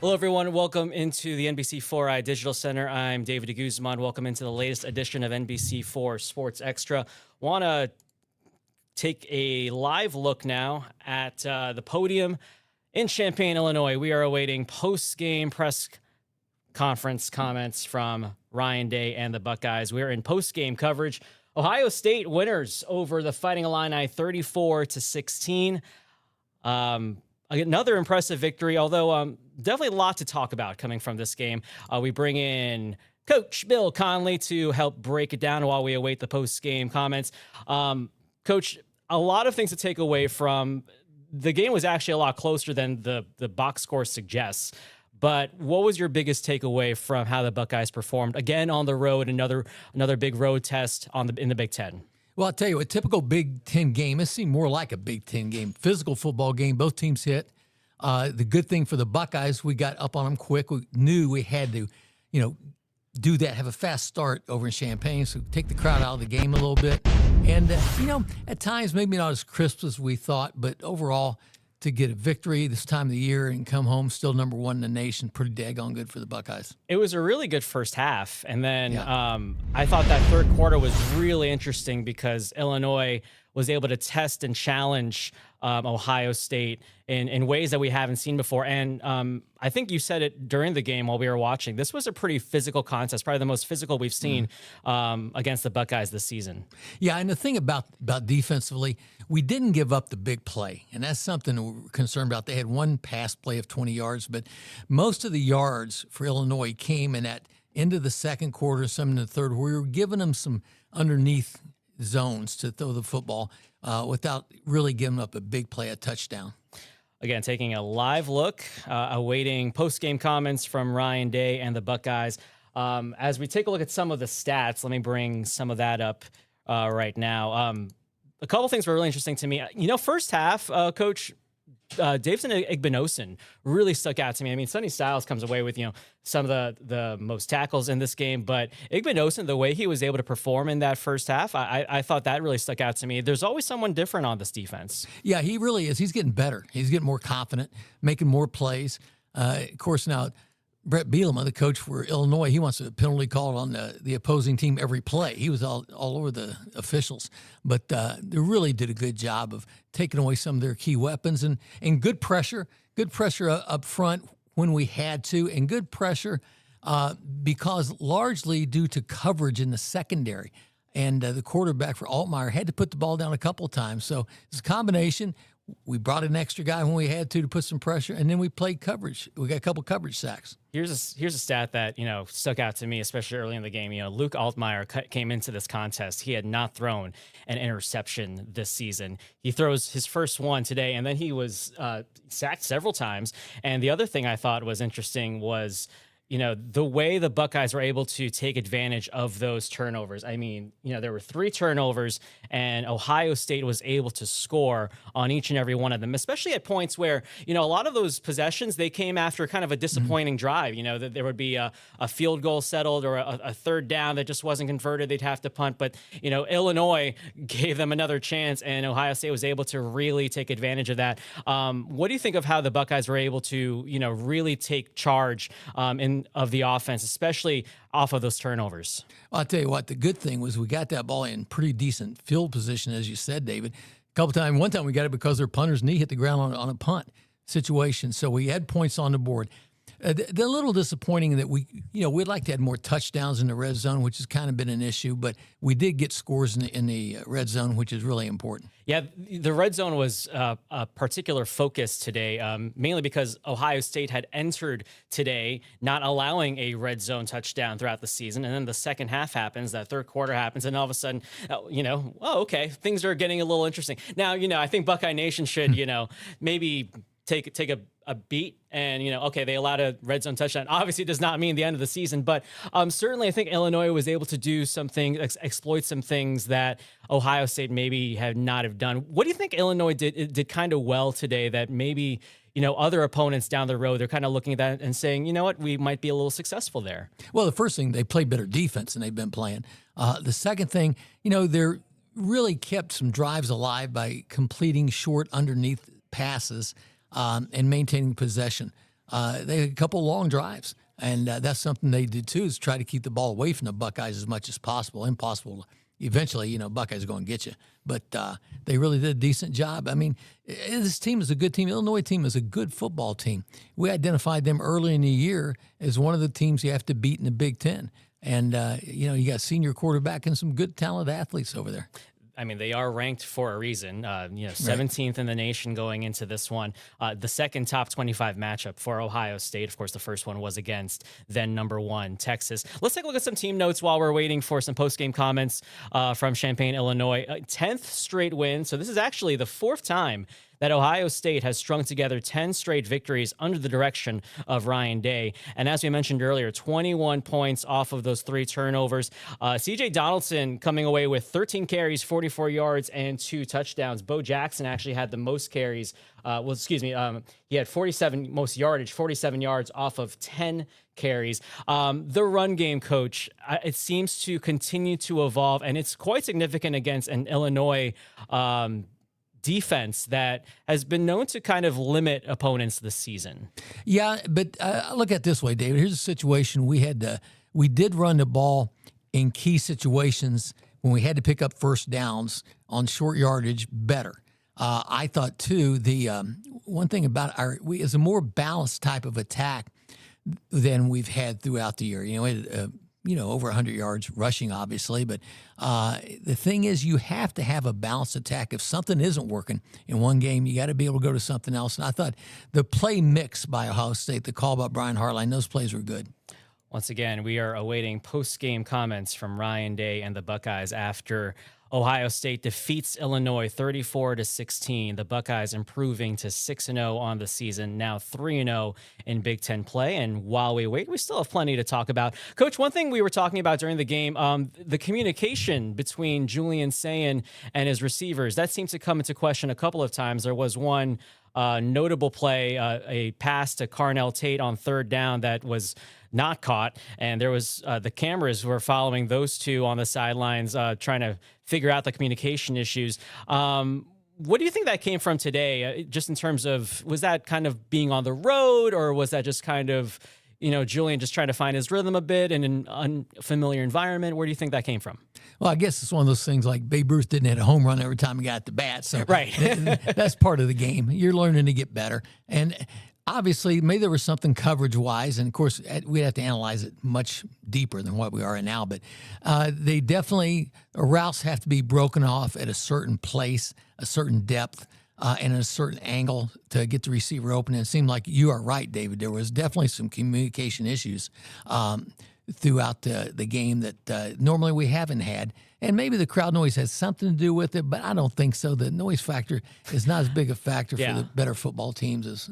Hello, everyone. Welcome into the NBC4i Digital Center. I'm David DeGuzman. Welcome into the latest edition of NBC4 Sports Extra. Want to take a live look now at the podium in Champaign, Illinois. We are awaiting post-game press conference comments from Ryan Day and the Buckeyes. We're in post-game coverage. Ohio State winners over the Fighting Illini 34-16. Another impressive victory, although definitely a lot to talk about coming from this game. We bring in Coach Bill Conley to help break it down while we await the post-game comments. Coach, a lot of things to take away from the game was actually a lot closer than the box score suggests. But what was your biggest takeaway from how the Buckeyes performed again on the road? Another big road test in the Big Ten. Well, I'll tell you, a typical Big Ten game, it seemed more like a Big Ten game, physical football game. Both teams hit. The good thing for the Buckeyes, we got up on them quick. We knew we had to, do that, have a fast start over in Champaign, so take the crowd out of the game a little bit. And, at times maybe not as crisp as we thought, but overall, to get a victory this time of the year and come home still number one in the nation, pretty daggone good for the Buckeyes. It was a really good first half. And then I thought that third quarter was really interesting because Illinois was able to test and challenge Ohio State in ways that we haven't seen before. And I think you said it during the game while we were watching. This was a pretty physical contest, probably the most physical we've seen against the Buckeyes this season. Yeah, and the thing about defensively, we didn't give up the big play, and that's something we're concerned about. They had one pass play of 20 yards, but most of the yards for Illinois came in that end of the second quarter, some in the third, where we were giving them some underneath zones to throw the football without really giving up a big play, a touchdown. Again, taking a live look, awaiting post-game comments from Ryan Day and the Buckeyes. As we take a look at some of the stats, let me bring some of that up right now. A couple things were really interesting to me. First half, Coach Davison Igbinosun really stuck out to me. I mean, Sonny Styles comes away with, some of the most tackles in this game, but Igbinosun, the way he was able to perform in that first half, I thought that really stuck out to me. There's always someone different on this defense. Yeah, he really is. He's getting better. He's getting more confident, making more plays. Of course, now Brett Bielema, the coach for Illinois, he wants a penalty called on the opposing team every play. He was all over the officials. But they really did a good job of taking away some of their key weapons and good pressure up front when we had to, and good pressure because largely due to coverage in the secondary. And the quarterback for Altmaier had to put the ball down a couple of times. So it's a combination. We brought an extra guy when we had to put some pressure, and then we played coverage. We got a couple coverage sacks. Here's a stat that stuck out to me, especially early in the game. Luke Altmaier came into this contest. He had not thrown an interception this season. He throws his first one today, and then he was sacked several times. And the other thing I thought was interesting was the way the Buckeyes were able to take advantage of those turnovers. I mean, there were 3 turnovers, and Ohio State was able to score on each and every one of them, especially at points where, a lot of those possessions, they came after kind of a disappointing drive. That there would be a field goal settled or a third down that just wasn't converted. They'd have to punt. But, Illinois gave them another chance, and Ohio State was able to really take advantage of that. What do you think of how the Buckeyes were able to, really take charge of the offense, especially off of those turnovers? I'll tell you what, the good thing was we got that ball in pretty decent field position, as you said, David. One time we got it because their punter's knee hit the ground on a punt situation. So we had points on the board. They're a little disappointing that we'd like to have more touchdowns in the red zone, which has kind of been an issue, but we did get scores in the red zone, which is really important. Yeah, the red zone was a particular focus today, mainly because Ohio State had entered today not allowing a red zone touchdown throughout the season, and then the second half happens, that third quarter happens, and all of a sudden, okay, things are getting a little interesting. Now, I think Buckeye Nation should, maybe take a beat and, okay, they allowed a red zone touchdown. Obviously, it does not mean the end of the season, but certainly I think Illinois was able to do something, exploit some things that Ohio State maybe had not have done. What do you think Illinois did kind of well today that maybe, other opponents down the road, they're kind of looking at that and saying, we might be a little successful there? Well, the first thing, they played better defense than they've been playing. The second thing, they're really kept some drives alive by completing short underneath passes and maintaining possession. They had a couple long drives, and that's something they did too, is try to keep the ball away from the Buckeyes as much as possible. Impossible. Eventually, Buckeyes are going to get you. But they really did a decent job. I mean, this team is a good team. Illinois team is a good football team. We identified them early in the year as one of the teams you have to beat in the Big Ten. And, you got a senior quarterback and some good talented athletes over there. I mean, they are ranked for a reason. 17th in the nation going into this one. The second top 25 matchup for Ohio State. Of course, the first one was against then number 1 Texas. Let's take a look at some team notes while we're waiting for some post-game comments from Champaign, Illinois. 10th straight win. So this is actually the 4th time that Ohio State has strung together 10 straight victories under the direction of Ryan Day. And as we mentioned earlier, 21 points off of those 3 turnovers. C.J. Donaldson coming away with 13 carries, 44 yards, and 2 touchdowns. Bo Jackson actually had the most carries. He had 47 most yardage, 47 yards off of 10 carries. The run game, Coach, it seems to continue to evolve, and it's quite significant against an Illinois defense that has been known to kind of limit opponents this season. Yeah, but look at it this way, David. Here's a situation we did run the ball in key situations when we had to pick up first downs on short yardage better. I thought too, the one thing about is a more balanced type of attack than we've had throughout the year. We had over 100 yards rushing, obviously. But the thing is, you have to have a balanced attack. If something isn't working in one game, you got to be able to go to something else. And I thought the play mix by Ohio State, the call by Brian Hartline, those plays were good. Once again, we are awaiting post-game comments from Ryan Day and the Buckeyes after Ohio State defeats Illinois 34-16. The Buckeyes improving to 6-0 on the season, now 3-0 in Big Ten play. And while we wait, we still have plenty to talk about. Coach, one thing we were talking about during the game, the communication between Julian Sayin and his receivers, that seems to come into question a couple of times. There was one notable play, a pass to Carnell Tate on 3rd down that was not caught, and there was the cameras were following those two on the sidelines, trying to figure out the communication issues. What do you think that came from today? Just in terms of, was that kind of being on the road, or was that just kind of, Julian just trying to find his rhythm a bit in an unfamiliar environment? Where do you think that came from? Well, I guess it's one of those things like Babe Ruth didn't hit a home run every time he got at the bat. So right. That's part of the game. You're learning to get better. And obviously, maybe there was something coverage-wise, and of course, we'd have to analyze it much deeper than what we are now. But they definitely, routes have to be broken off at a certain place, a certain depth, and a certain angle to get the receiver open. And it seemed like you are right, David. There was definitely some communication issues throughout the game that normally we haven't had. And maybe the crowd noise has something to do with it, but I don't think so. The noise factor is not as big a factor for the better football teams as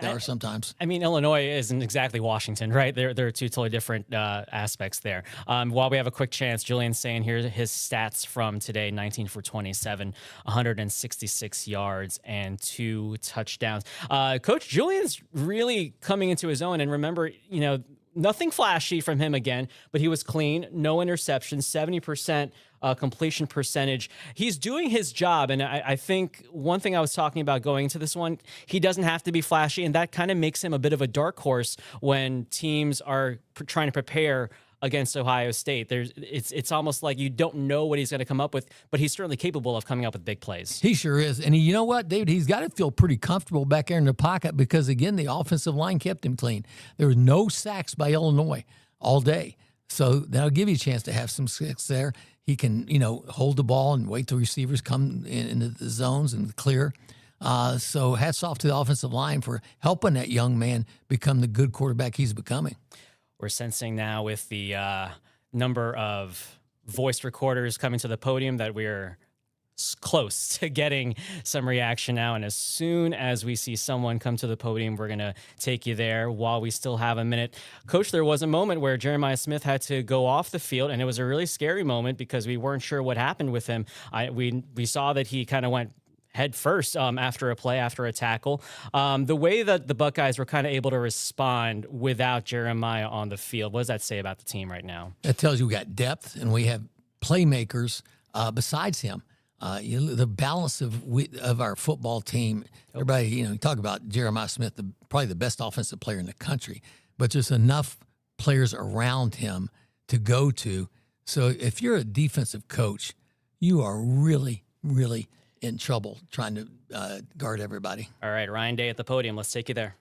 there are sometimes. I mean, Illinois isn't exactly Washington, right? There are two totally different aspects there. While we have a quick chance, Julian's saying here his stats from today: 19 for 27, 166 yards, and 2 touchdowns. Coach Julian's really coming into his own. And remember, nothing flashy from him again, but he was clean, no interceptions, 70% completion percentage. He's doing his job, and I think one thing I was talking about going into this one, he doesn't have to be flashy, and that kind of makes him a bit of a dark horse when teams are trying to prepare against Ohio State. It's almost like you don't know what he's going to come up with, but he's certainly capable of coming up with big plays. He sure is. And you know what, David? He's got to feel pretty comfortable back there in the pocket because, again, the offensive line kept him clean. There were no sacks by Illinois all day. So that'll give you a chance to have some sacks there. He can, hold the ball and wait till receivers come into the zones and clear. So hats off to the offensive line for helping that young man become the good quarterback he's becoming. We're sensing now with the number of voice recorders coming to the podium that we're close to getting some reaction now. And as soon as we see someone come to the podium, we're going to take you there while we still have a minute. Coach, there was a moment where Jeremiah Smith had to go off the field, and it was a really scary moment because we weren't sure what happened with him. We saw that he kind of went head first after a play, after a tackle. The way that the Buckeyes were kind of able to respond without Jeremiah on the field, what does that say about the team right now? That tells you we got depth and we have playmakers besides him. The balance of our football team. Everybody, you talk about Jeremiah Smith, probably the best offensive player in the country, but just enough players around him to go to. So if you're a defensive coach, you are really, really in trouble trying to guard everybody. All right, Ryan Day at the podium. Let's take you there.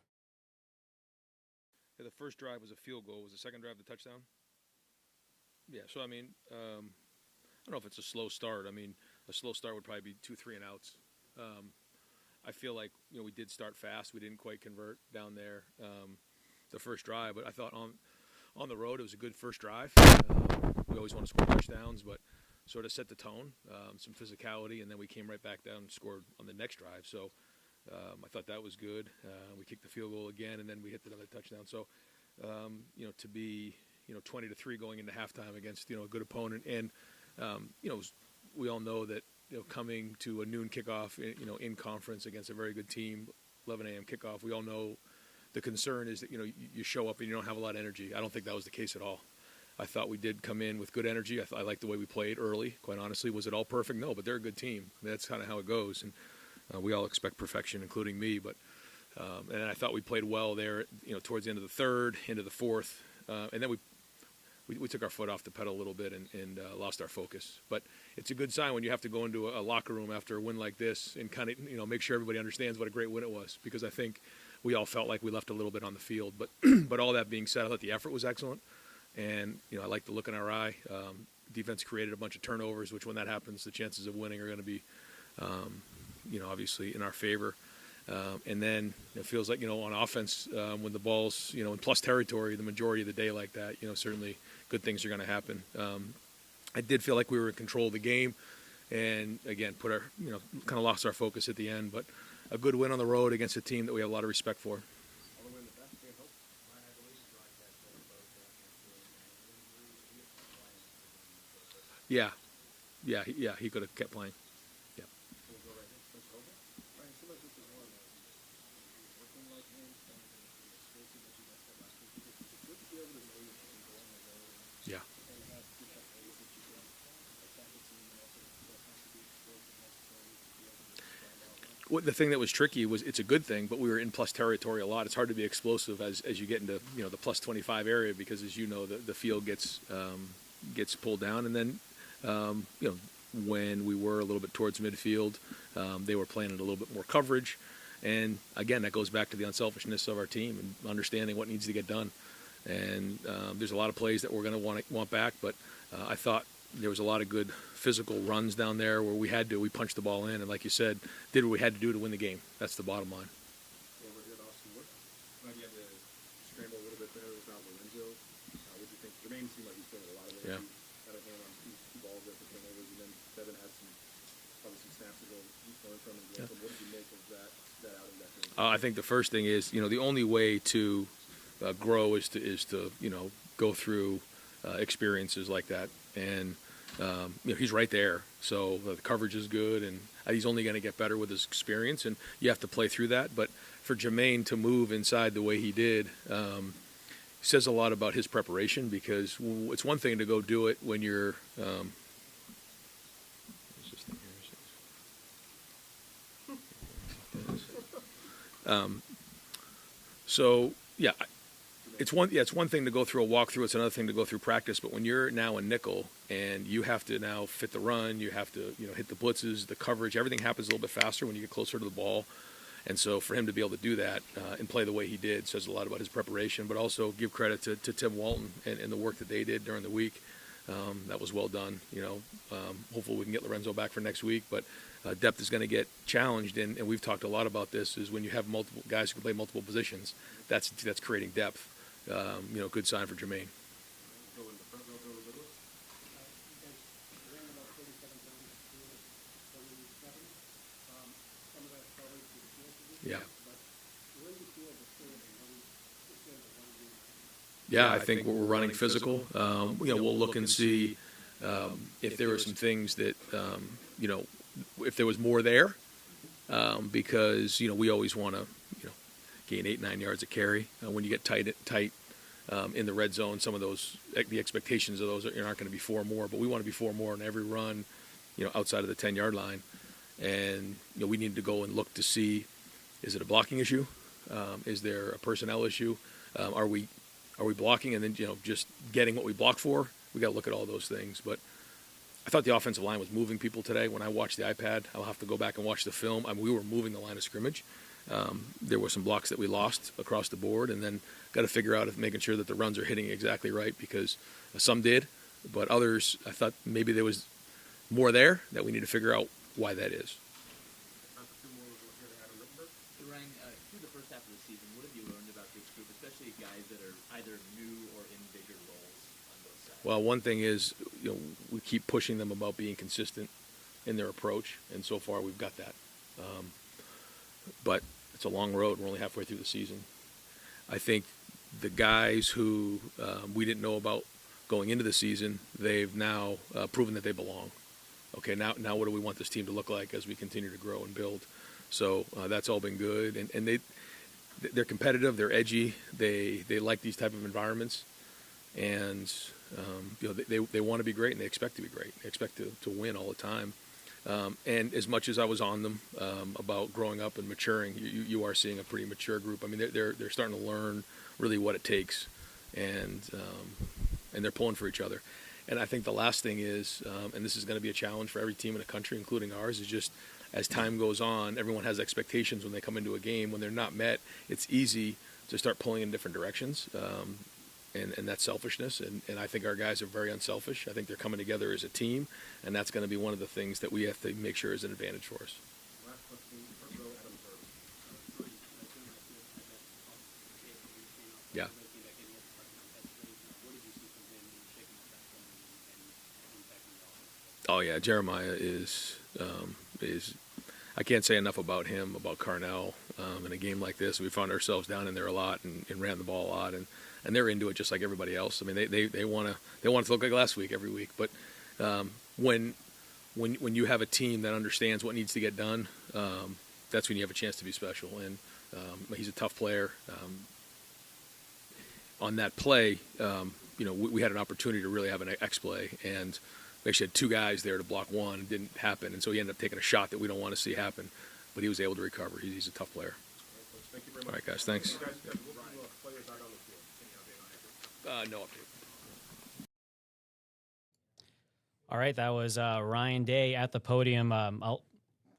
The first drive was a field goal. Was the second drive the touchdown? Yeah, so, I mean, I don't know if it's a slow start. I mean, a slow start would probably be 2, 3 and outs. I feel like, we did start fast. We didn't quite convert down there the first drive, but I thought on the road it was a good first drive. We always want to score touchdowns, but sort of set the tone, some physicality, and then we came right back down and scored on the next drive. So I thought that was good. We kicked the field goal again, and then we hit another touchdown. So, to be, 20-3 going into halftime against, a good opponent. And, we all know that, coming to a noon kickoff, in conference against a very good team, 11 a.m. kickoff, we all know the concern is that, you show up and you don't have a lot of energy. I don't think that was the case at all. I thought we did come in with good energy. I liked the way we played early, quite honestly. Was it all perfect? No, but they're a good team. That's kind of how it goes. And we all expect perfection, including me. But and I thought we played well there, towards the end of the third, into the fourth. And then we took our foot off the pedal a little bit and lost our focus. But it's a good sign when you have to go into a locker room after a win like this and kind of, make sure everybody understands what a great win it was. Because I think we all felt like we left a little bit on the field. But but all that being said, I thought the effort was excellent. And, I like the look in our eye. Defense created a bunch of turnovers, which when that happens, the chances of winning are going to be, obviously in our favor. And then it feels like, on offense, when the ball's, in plus territory the majority of the day like that, certainly good things are going to happen. I did feel like we were in control of the game and, again, put our, kind of lost our focus at the end. But a good win on the road against a team that we have a lot of respect for. Yeah, he could have kept playing. Yeah. Yeah. The thing that was tricky was it's a good thing, but we were in plus territory a lot. It's hard to be explosive as you get into the plus 25 area because, as you know, the field gets pulled down, and then when we were a little bit towards midfield, they were playing in a little bit more coverage, and again that goes back to the unselfishness of our team and understanding what needs to get done. And there's a lot of plays that we're going to want back, but I thought there was a lot of good physical runs down there where we punched the ball in, and like you said, did what we had to do to win the game. That's the bottom line. Scramble a little bit there without Lorenzo. What do you think? Jermaine seemed like he's doing a lot of it. Yeah. Had a hand on two balls there for turnovers, and then Devin had probably some snaps to go learn from him. Yeah. What did you make of that outing that game? I think the first thing is, the only way to grow is to go through experiences like that, and he's right there. So the coverage is good, and he's only going to get better with his experience, and you have to play through that. But for Jermaine to move inside the way he did says a lot about his preparation, because it's one thing to go do it when you're so yeah, it's one thing to go through a walkthrough. It's another thing to go through practice. But when you're now in nickel and you have to now fit the run, you have to hit the blitzes, the coverage, everything happens a little bit faster when you get closer to the ball. And so for him to be able to do that and play the way he did says a lot about his preparation. But also give credit to Tim Walton and the work that they did during the week. That was well done. Hopefully we can get Lorenzo back for next week. But depth is going to get challenged, and we've talked a lot about this. Is when you have multiple guys who can play multiple positions, that's creating depth. Good sign for Jermaine. Yeah. Yeah, I think we're running physical. We'll look and see if there were some things that, if there was more there, because, we always want to, gain 8-9 yards of carry. When you get tight in the red zone, some of those, the expectations of those aren't going to be 4 more, but we want to be 4 more in every run, outside of the 10-yard line. And, we need to go and look to see, is it a blocking issue? Is there a personnel issue? Are we blocking and then, just getting what we blocked for? We got to look at all those things. But I thought the offensive line was moving people today. When I watched the iPad, I'll have to go back and watch the film. We were moving the line of scrimmage. There were some blocks that we lost across the board, and then got to figure out making sure that the runs are hitting exactly right, because some did, but others, I thought maybe there was more there that we need to figure out why that is. Ryan, through the first half of the season, what have you learned about this group, especially guys that are either new or in bigger roles on both sides? Well, one thing is, we keep pushing them about being consistent in their approach, and so far we've got that. But it's a long road. We're only halfway through the season. I think the guys who we didn't know about going into the season, they've now proven that they belong. Okay, now what do we want this team to look like as we continue to grow and build? So that's all been good, and they're competitive, they're edgy, they like these type of environments, and they want to be great, and they expect to be great. They expect to win all the time. And as much as I was on them about growing up and maturing, you are seeing a pretty mature group. I mean, they're starting to learn really what it takes, and they're pulling for each other. And I think the last thing is, and this is going to be a challenge for every team in the country, including ours, is just as time goes on, everyone has expectations when they come into a game. When they're not met, it's easy to start pulling in different directions. And that's selfishness, and I think our guys are very unselfish. I think they're coming together as a team, and that's going to be one of the things that we have to make sure is an advantage for us. Yeah. Oh yeah, Jeremiah is I can't say enough about him, about Carnell. In a game like this, we found ourselves down in there a lot and ran the ball a lot, and they're into it just like everybody else. I mean, they want to look like last week every week. But when you have a team that understands what needs to get done, that's when you have a chance to be special. And he's a tough player. On that play, we had an opportunity to really have an X-play, and we actually had two guys there to block one. It didn't happen, and so he ended up taking a shot that we don't want to see happen. But he was able to recover. He's a tough player. All right, guys, thanks. No update. All right, that was Ryan Day at the podium. A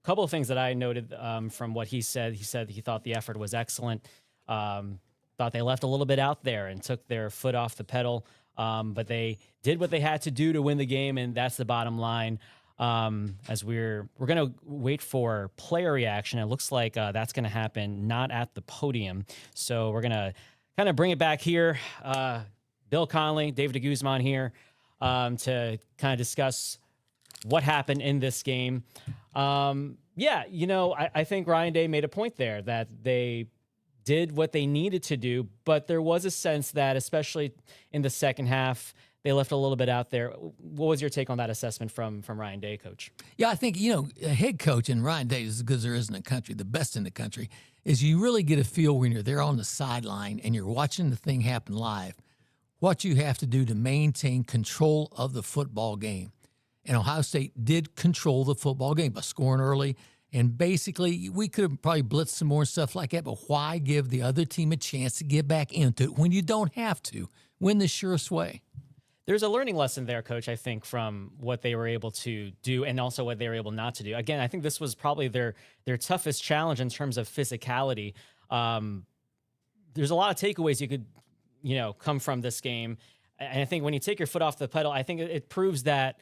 couple of things that I noted from what he said. He said he thought the effort was excellent. Thought they left a little bit out there and took their foot off the pedal, but they did what they had to do to win the game, and that's the bottom line. As we're going to wait for player reaction. It looks like that's going to happen not at the podium. So we're going to kind of bring it back here. Bill Conley, David DeGuzman here to kind of discuss what happened in this game. I think Ryan Day made a point there that they did what they needed to do, but there was a sense that, especially in the second half, they left a little bit out there. What was your take on that assessment from Ryan Day, Coach? Yeah, I think, a head coach, and Ryan Day is as good as there is in the country, the best in the country, is you really get a feel when you're there on the sideline and you're watching the thing happen live, what you have to do to maintain control of the football game. And Ohio State did control the football game by scoring early. And basically, we could have probably blitzed some more stuff like that, but why give the other team a chance to get back into it when you don't have to? Win the surest way. There's a learning lesson there, Coach, I think, from what they were able to do and also what they were able not to do. Again, I think this was probably their toughest challenge in terms of physicality. There's a lot of takeaways you could, come from this game. And I think when you take your foot off the pedal, I think it proves that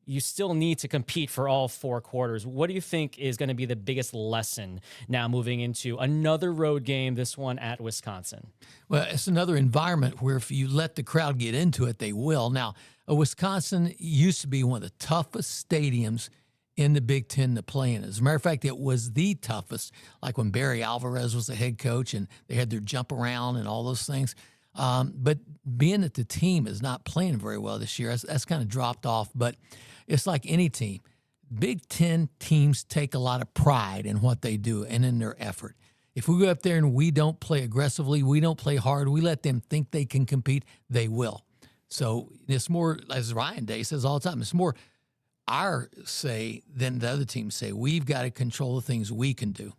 you still need to compete for all four quarters. What do you think is going to be the biggest lesson now moving into another road game, this one at Wisconsin? Well, it's another environment where if you let the crowd get into it, they will. Now, Wisconsin used to be one of the toughest stadiums in the Big Ten to play in. As a matter of fact, it was the toughest, like when Barry Alvarez was the head coach and they had their jump around and all those things. But being that the team is not playing very well this year, that's kind of dropped off. But it's like any team. Big Ten teams take a lot of pride in what they do and in their effort. If we go up there and we don't play aggressively, we don't play hard, we let them think they can compete, they will. So it's more, as Ryan Day says all the time, it's more our say than the other teams say. We've got to control the things we can do.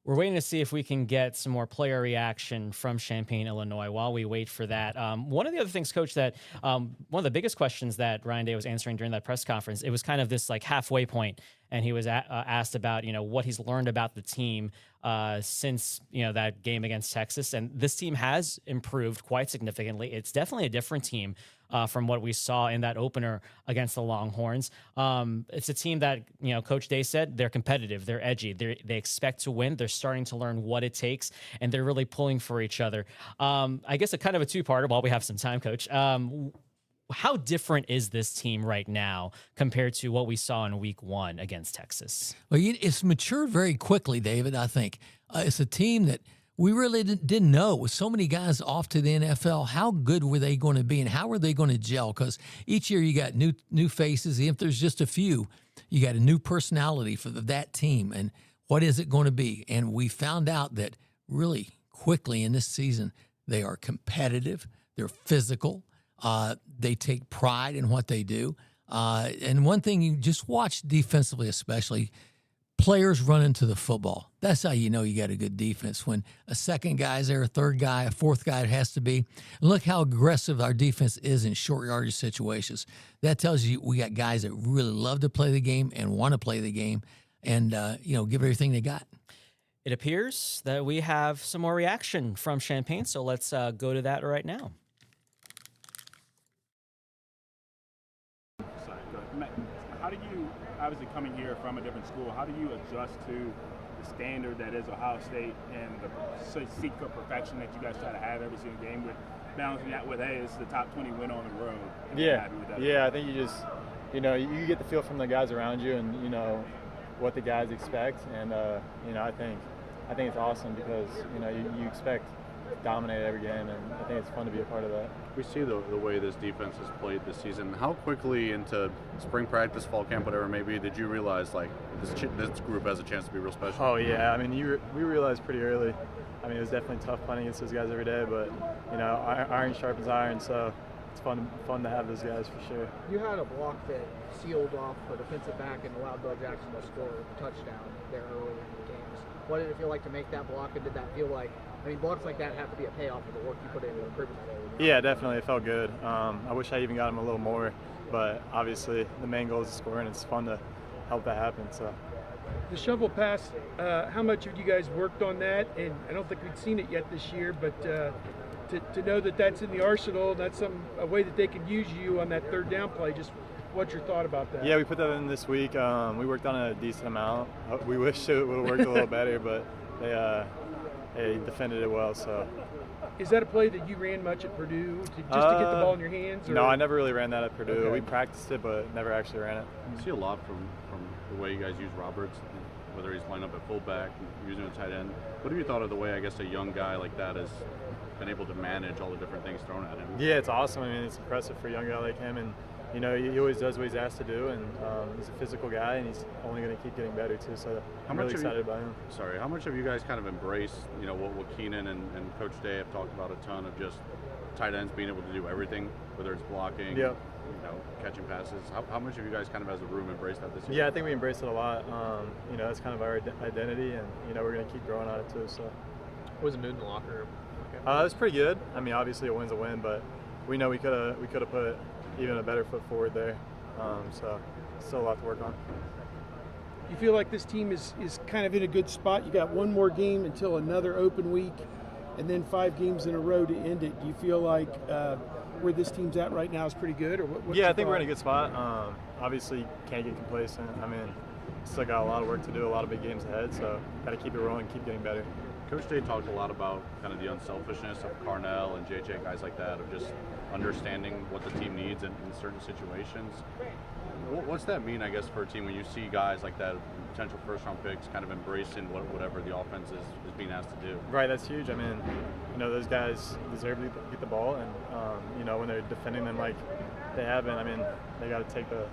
We're waiting to see if we can get some more player reaction from Champaign, Illinois. While we wait for that, one of the other things, Coach, that one of the biggest questions that Ryan Day was answering during that press conference, it was kind of this like halfway point, and he was asked about what he's learned about the team since that game against Texas, and this team has improved quite significantly. It's definitely a different team from what we saw in that opener against the Longhorns. It's a team that, Coach Day said they're competitive, they're edgy, they expect to win. They're starting to learn what it takes, and they're really pulling for each other. I guess a kind of a two-parter while we have some time, Coach. How different is this team right now compared to what we saw in week 1 against Texas? Well, it's matured very quickly, David, I think. It's a team that we really didn't know, with so many guys off to the NFL, how good were they going to be and how were they going to gel? Because each year you got new faces. Even if there's just a few, you got a new personality for that team. And what is it going to be? And we found out that really quickly in this season, they are competitive. They're physical. They take pride in what they do. And one thing you just watch defensively, especially, players run into the football. That's how you know you got a good defense. When a second guy's there, a third guy, a fourth guy, it has to be. And look how aggressive our defense is in short yardage situations. That tells you we got guys that really love to play the game and want to play the game and, give everything they got. It appears that we have some more reaction from Champaign, so let's go to that right now. How do you, obviously coming here from a different school, how do you adjust to the standard that is Ohio State and the seek for perfection that you guys try to have every single game, with balancing that with, hey, it's the top 20 win on the road? Yeah, I think you just, you get the feel from the guys around you and, what the guys expect. And, I think it's awesome because, you expect to dominate every game, and I think it's fun to be a part of that. We see the way this defense has played this season. How quickly into spring practice, fall camp, whatever it may be, did you realize this group has a chance to be real special? Oh yeah, we realized pretty early. It was definitely tough playing against those guys every day, but iron sharpens iron, so it's fun to have those guys for sure. You had a block that sealed off a defensive back and allowed Bill Jackson to score a touchdown there early in the games. What did it feel like to make that block, and did that feel like, blocks like that have to be a payoff of the work you put into improving that area? Yeah, definitely. It felt good. I wish I even got him a little more, but obviously the main goal is to score, and it's fun to help that happen. So, the shovel pass, how much have you guys worked on that? And I don't think we've seen it yet this year, but to know that that's in the arsenal, that's a way that they can use you on that third down play. Just what's your thought about that? Yeah, we put that in this week. We worked on it a decent amount. We wish it would have worked a little better, but they defended it well. So, is that a play that you ran much at Purdue to get the ball in your hands? Or? No, I never really ran that at Purdue. Okay. We practiced it, but never actually ran it. You see a lot from the way you guys use Roberts, whether he's lined up at fullback, using a tight end. What have you thought of the way, I guess, a young guy like that has been able to manage all the different things thrown at him? Yeah, it's awesome. It's impressive for a young guy like him, and he always does what he's asked to do, and he's a physical guy, and he's only going to keep getting better too. So I'm really excited about him. Sorry, how much have you guys kind of embraced, what Keenan and Coach Day have talked about a ton of, just tight ends being able to do everything, whether it's blocking, catching passes. How much have you guys kind of as a room embraced that this year? Yeah, I think we embraced it a lot. That's kind of our identity, and we're going to keep growing on it too. So, what was the mood in the locker room? It was pretty good. Obviously a win's a win, but we know we could have put even a better foot forward there. So still a lot to work on. You feel like this team is kind of in a good spot? You got one more game until another open week, and then 5 games in a row to end it. Do you feel like where this team's at right now is pretty good? Or I think we're in a good spot. Obviously can't get complacent. Still got a lot of work to do, a lot of big games ahead, so got to keep it rolling, keep getting better. Coach Day talked a lot about kind of the unselfishness of Carnell and JJ, guys like that, of just understanding what the team needs in certain situations. What's that mean, I guess, for a team when you see guys like that, potential first-round picks, kind of embracing whatever the offense is being asked to do? Right, that's huge. Those guys deserve to get the ball, and when they're defending them like they have been, they got to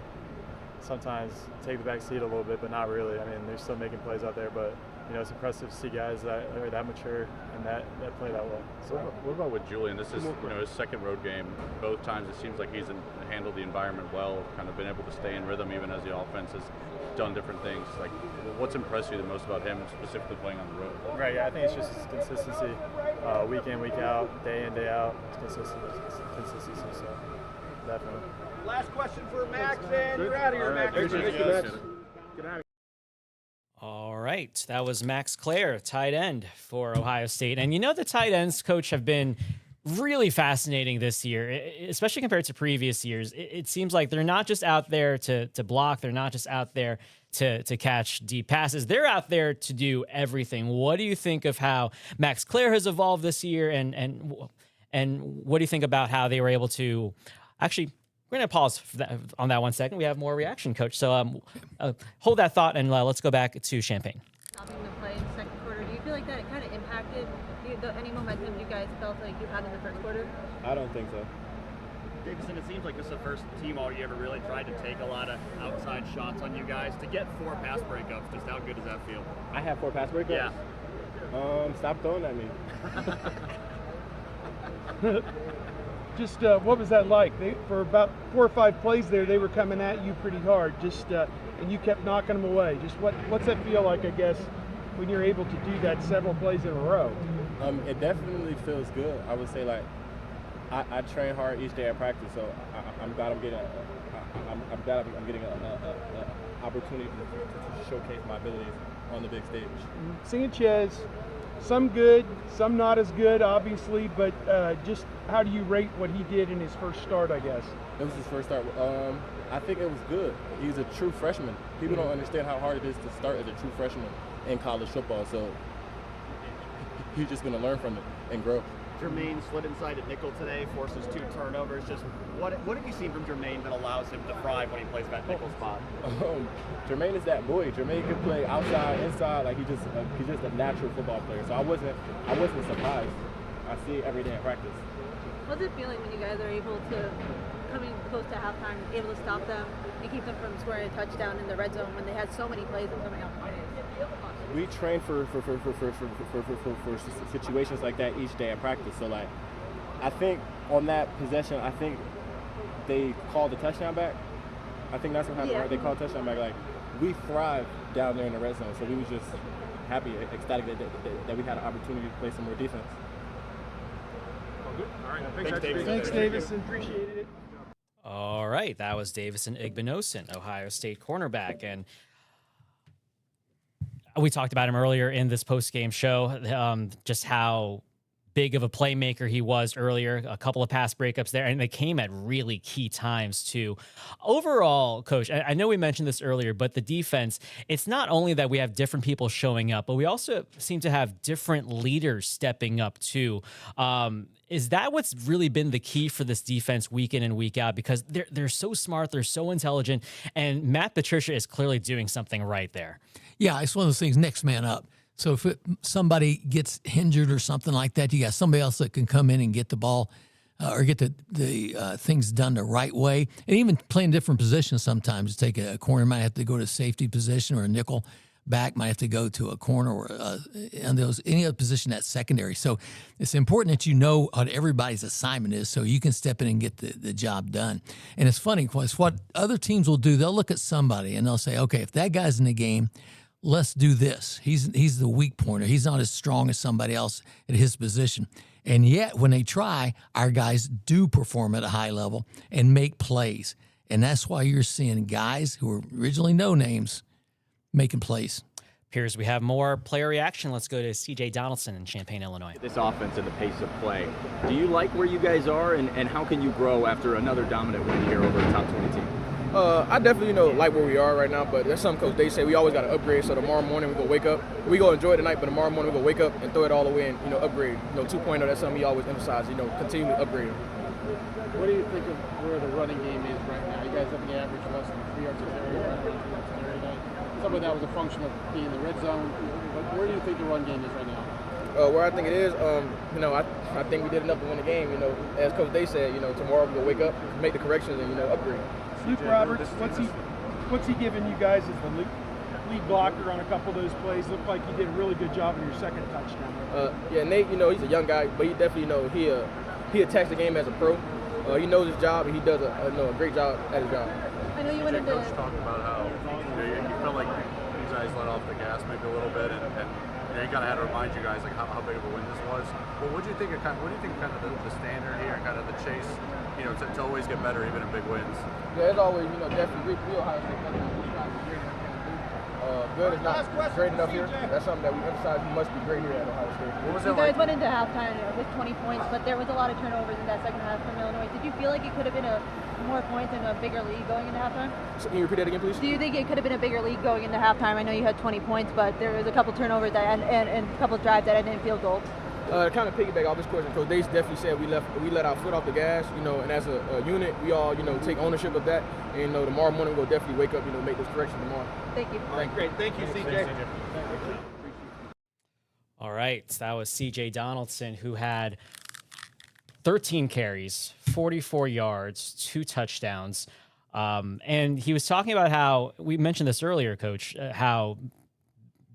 sometimes take the back seat a little bit, but not really. They're still making plays out there, but it's impressive to see guys that are that mature and that play that well. So what about with Julian? This is his second road game. Both times it seems like he's handled the environment well, kind of been able to stay in rhythm even as the offense has done different things. Like, what's impressed you the most about him, specifically playing on the road? Right, yeah, I think it's just his consistency, week in, week out, day in, day out, consistency. So definitely. Last question for Max, and you're out of here, Max. Thank you, Max. Get out of All right, that was Max Clare, tight end for Ohio State. And the tight ends, Coach, have been really fascinating this year, especially compared to previous years. It seems like they're not just out there to block. They're not just out there to catch deep passes. They're out there to do everything. What do you think of how Max Clare has evolved this year? And what do you think about how they were able to actually... We're going to pause on that 1 second. We have more reaction, Coach. So hold that thought, and let's go back to Champaign. Stopping the play in the second quarter, do you feel like that it kind of impacted any momentum you guys felt like you had in the first quarter? I don't think so. Davison, it seems like this is the first team all year ever really tried to take a lot of outside shots on you guys. To get 4 pass breakups, just how good does that feel? I have 4 pass breakups? Yeah. Stop throwing at me. Just what was that like? For about 4 or 5 plays there, they were coming at you pretty hard. And you kept knocking them away. Just what's that feel like? I guess when you're able to do that several plays in a row. It definitely feels good. I would say I train hard each day at practice, so I'm glad I'm getting an opportunity to showcase my abilities on the big stage. Sanchez, some good, some not as good, obviously, but just how do you rate what he did in his first start, I guess? It was his first start. I think it was good. He's a true freshman. People don't understand how hard it is to start as a true freshman in college football, so he's just going to learn from it and grow. Jermaine slid inside at nickel today, forces 2 turnovers. Just what have you seen from Jermaine that allows him to thrive when he plays that nickel spot? Jermaine is that boy. Jermaine can play outside, inside. Like he's just a natural football player. So I wasn't surprised. I see it every day in practice. What's it feeling when you guys are able to coming close to halftime, able to stop them and keep them from scoring a touchdown in the red zone when they had so many plays and coming out? We train for situations like that each day at practice. So I think on that possession, I think they called the touchdown back. I think that's what happened, right? They called touchdown back. We thrive down there in the red zone, so we was just happy, ecstatic that we had an opportunity to play some more defense. All right, thanks, Davison. Appreciated it. All right, that was Davison Igbinosun, Ohio State cornerback, and we talked about him earlier in this post-game show, just how big of a playmaker he was earlier, a couple of pass breakups there, and they came at really key times too. Overall, Coach, I know we mentioned this earlier, but the defense, it's not only that we have different people showing up, but we also seem to have different leaders stepping up too. Is that what's really been the key for this defense week in and week out? Because they're so smart, they're so intelligent, and Matt Patricia is clearly doing something right there. Yeah, it's one of those things, next man up. So if somebody gets injured or something like that, you got somebody else that can come in and get the ball or get the things done the right way. And even playing different positions sometimes. Take a corner, might have to go to safety position, or a nickel back might have to go to a corner, or any other position that's secondary. So it's important that you know what everybody's assignment is so you can step in and get the job done. And it's funny, because what other teams will do, they'll look at somebody and they'll say, okay, if that guy's in the game, let's do this. He's the weak pointer. He's not as strong as somebody else at his position. And yet, when they try, our guys do perform at a high level and make plays. And that's why you're seeing guys who were originally no names making plays. Appears we have more player reaction. Let's go to CJ Donaldson in Champaign, Illinois. This offense and the pace of play. Do you like where you guys are, and how can you grow after another dominant win here over a top 20 team? I definitely, like where we are right now, but that's something Coach Day say we always got to upgrade. So tomorrow morning we go wake up, we go enjoy it tonight, but tomorrow morning we go wake up and throw it all away and upgrade. 2.0, that's something he always emphasizes. Continue to upgrade. What do you think of where the running game is right now? You guys have the average less than 3 yards a carry. Some of that was a function of being in the red zone. But where do you think the run game is right now? Where I think it is, I think we did enough to win the game. As Coach Day said, tomorrow we go wake up, make the corrections, and upgrade. Luke Roberts, what's he giving you guys as the lead blocker on a couple of those plays. Looked like you did a really good job on your second touchdown. Yeah, Nate, he's a young guy, but he definitely, he attacks the game as a pro. He knows his job, and he does a great job at his job. I know you went into. Coach talked about how you felt like you guys let off the gas maybe a little bit, and you kind of had to remind you guys like how big of a win this was. But what do you think of kind of the standard here, and kind of the chase, to always get better even in big wins? Yeah, it's always definitely real high stakes. Good is not great enough here. That's something that we emphasize. We must be great here at Ohio State. What was You it guys like? went into halftime with 20 points, but there was a lot of turnovers in that second half from Illinois. Did you feel like it could have been more points and a bigger lead going into halftime? So can you repeat that again, please? Do you think it could have been a bigger lead going into halftime? I know you had 20 points, but there was a couple turnovers and a couple drives that I didn't feel goals. Kind of piggyback off this question, Coach Dace definitely said we let our foot off the gas, and as a unit, we all, take ownership of that. And, tomorrow morning we'll definitely wake up, make this correction tomorrow. Thank you. All right, great. Thank you, CJ. All right, that was CJ Donaldson, who had 13 carries, 44 yards, 2 touchdowns. And he was talking about how, we mentioned this earlier, Coach, how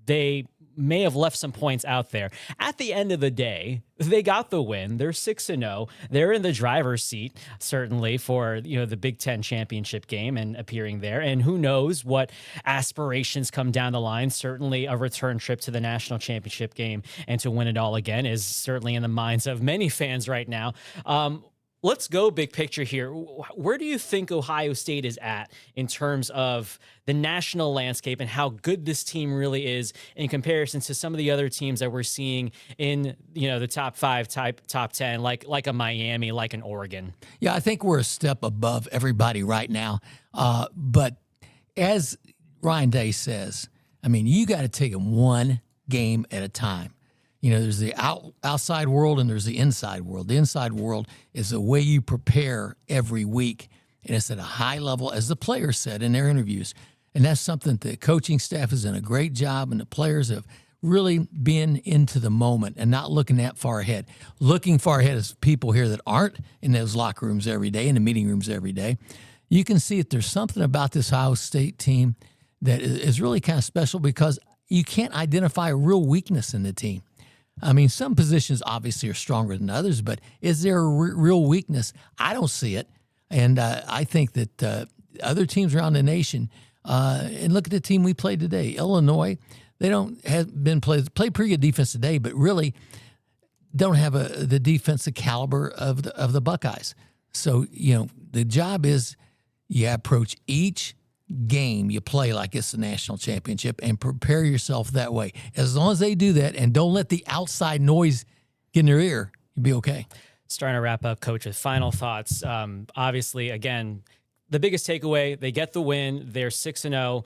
they may have left some points out there. At the end of the day, they got the win. They're 6-0. They're in the driver's seat, certainly, for the Big Ten championship game and appearing there. And who knows what aspirations come down the line. Certainly a return trip to the national championship game and to win it all again is certainly in the minds of many fans right now. Let's go big picture here. Where do you think Ohio State is at in terms of the national landscape and how good this team really is in comparison to some of the other teams that we're seeing in, the top 5, top 10, like a Miami, like an Oregon? Yeah, I think we're a step above everybody right now. But as Ryan Day says, you got to take them one game at a time. There's the outside world and there's the inside world. The inside world is the way you prepare every week, and it's at a high level, as the players said in their interviews. And that's something the coaching staff has done a great job, and the players have really been into the moment and not looking that far ahead. Looking far ahead is people here that aren't in those locker rooms every day, in the meeting rooms every day. You can see that there's something about this Ohio State team that is really kind of special because you can't identify a real weakness in the team. Some positions obviously are stronger than others, but is there a real weakness? I don't see it. And I think that other teams around the nation, and look at the team we played today, Illinois, they don't have been play pretty good defense today, but really don't have the defensive caliber of the Buckeyes. So, the job is you approach each game you play like it's the national championship and prepare yourself that way. As long as they do that and don't let the outside noise get in their ear, you'll be okay. Starting to wrap up, Coach, with final thoughts. Obviously, again, the biggest takeaway, they get the win. They're 6-0.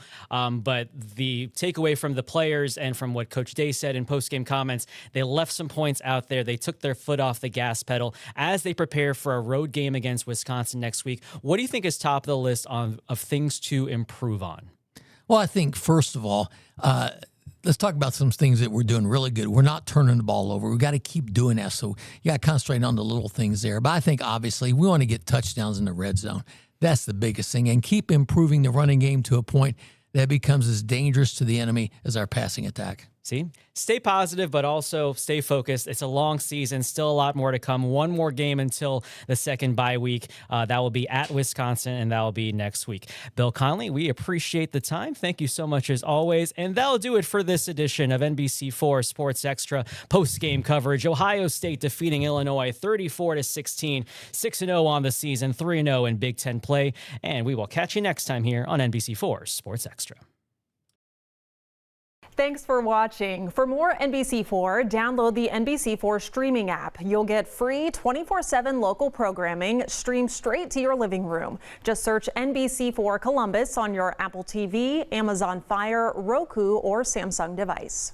But the takeaway from the players and from what Coach Day said in postgame comments, they left some points out there. They took their foot off the gas pedal as they prepare for a road game against Wisconsin next week. What do you think is top of the list of things to improve on? Well, I think, first of all, let's talk about some things that we're doing really good. We're not turning the ball over. We've got to keep doing that. So you got to concentrate on the little things there. But I think, obviously, we want to get touchdowns in the red zone. That's the biggest thing. And keep improving the running game to a point that becomes as dangerous to the enemy as our passing attack. See, stay positive, but also stay focused. It's a long season, still a lot more to come. One more game until the second bye week. That will be at Wisconsin, and that will be next week. Bill Conley, we appreciate the time. Thank you so much as always. And that'll do it for this edition of NBC4 Sports Extra post-game coverage. Ohio State defeating Illinois 34-16, 6-0 on the season, 3-0 in Big Ten play. And we will catch you next time here on NBC4 Sports Extra. Thanks for watching. For more NBC4, download the NBC4 streaming app. You'll get free 24/7 local programming streamed straight to your living room. Just search NBC4 Columbus on your Apple TV, Amazon Fire, Roku, or Samsung device.